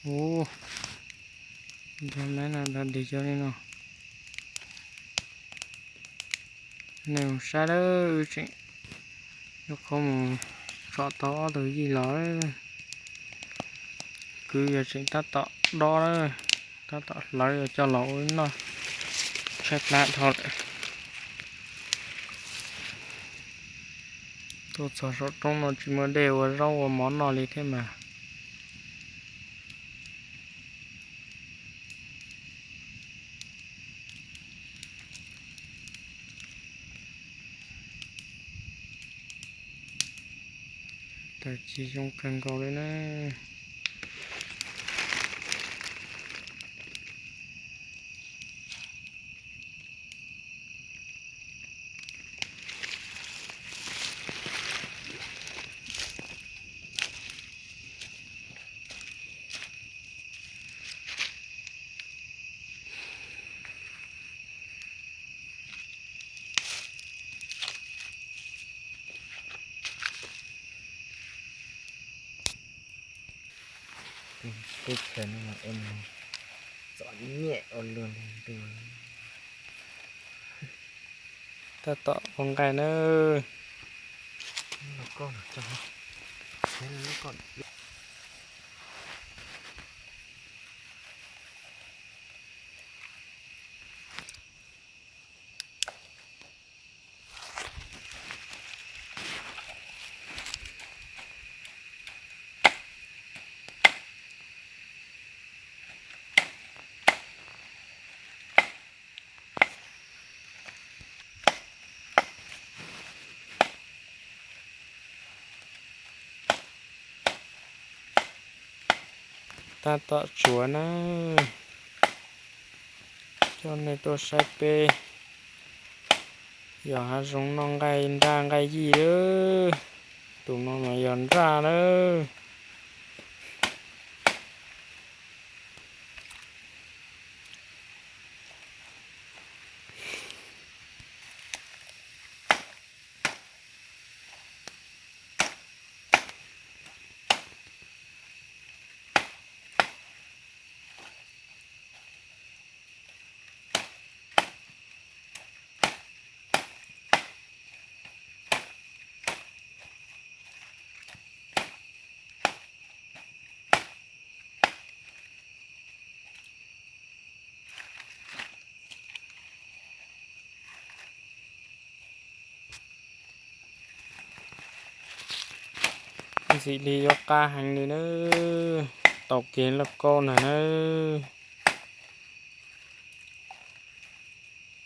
Ồ, hôm nay là đặt đi cho nên nào. Nếu xa đó chị nó không rõ to từ gì đó đấy. Cứ giờ chị ta tọ đo đấy, ta tọ lấy cho lỗ nó check lại thôi. Tôi sợ sợ trong nó chỉ mới đều rau và món nào đi thế mà. Tại chỉ trong cần cầu đấy nè. Cái phần mà em dọn nhẹ luôn từ Ta tọ con cái nữa. nó con ở trong thế là nó còn Ta tọ chúa nữa. Cho nên tôi sai pê. Giờ hả giống non gai ra gai gì đó. Tụi nó mà dọn ra nữa. Dị đi cho ca hành đi nữa. Tàu kiến lập con này nữa.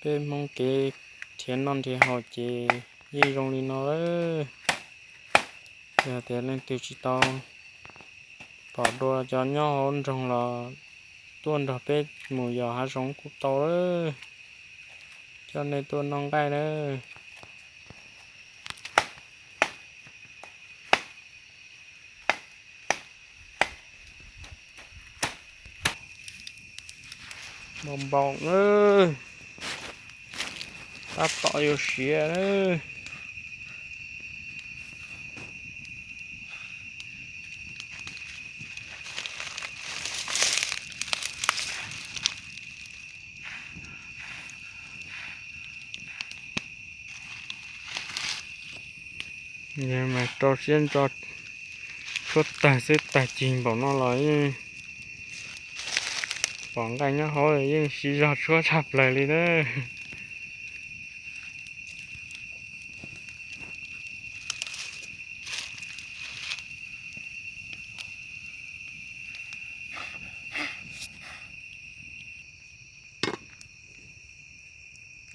Bên mong kế thiên non thì họ chỉ gì rong đi nó nữa. Giờ tiến lên tiêu chí to. Bỏ đồ cho nhau hơn rong là tuôn rồi bếp mùa giờ hả giống cục to nữa. Cho nên tuôn non gai nữa. Bồng bồng nữa. Ta tỏ vô xìa nữa. Nhưng mà cho xin cho suốt tài xếp tài trình bảo nó nói bọn cái nhá hỏi nhưng xí giọt chúa chập lại đi nữa.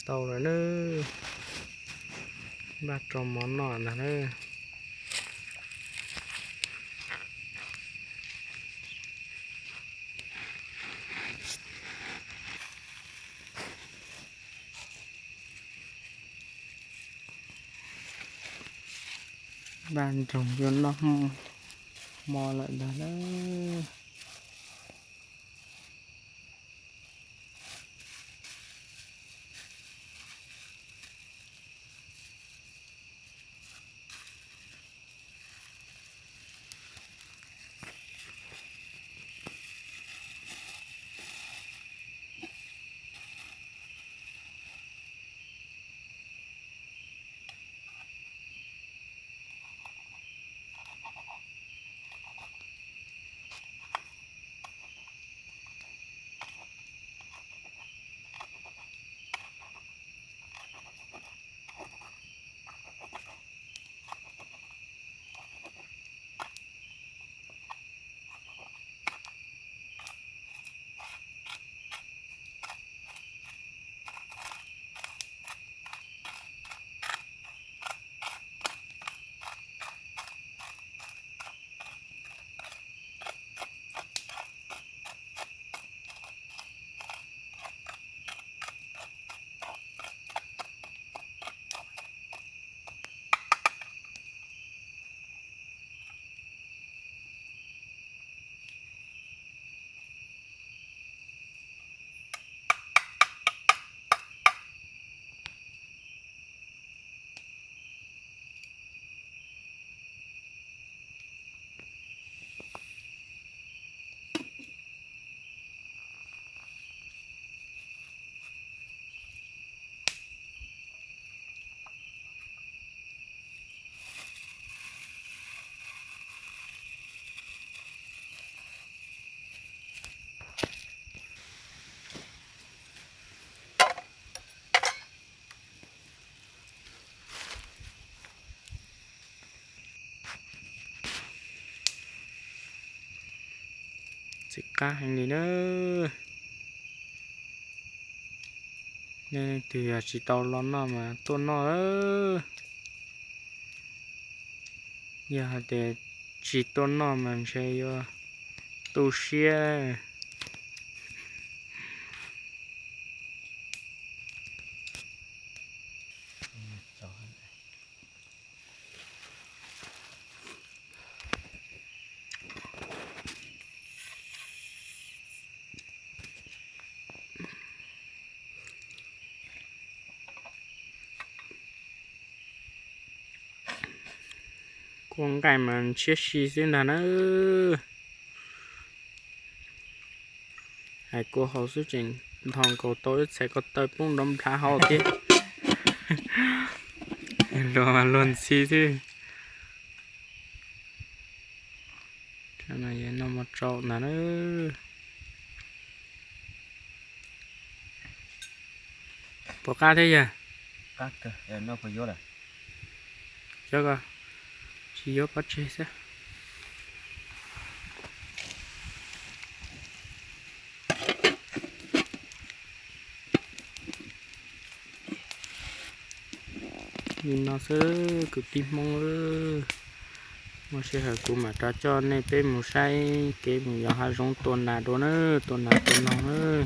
Tàu rồi nữa. Ba tròn món nọ là nữa. Bàn trồng cho nó mò lại là nó sẽ cá hành đi nữa nên thì chỉ tàu lon nó mà tôi nó đó giờ để chỉ tôi nó mà sẽ vô tu xe cho con cái mà chết xì xin là nữa hai cô hậu xuất trình thằng cô tôi sẽ có tới bốn đống thả hậu tiếp rồi luôn xì chứ cho này nó một trâu là nữa bỏ cá thế giờ các cái nó phải vô là cho coi chỉ vô bắt chết sẽ nhìn nó sẽ cực tim mong ơi mà sẽ hợp của mà cho nên bên một say cái mình giờ hai giống tuần nào đó nữa tuần nào tuần nào nữa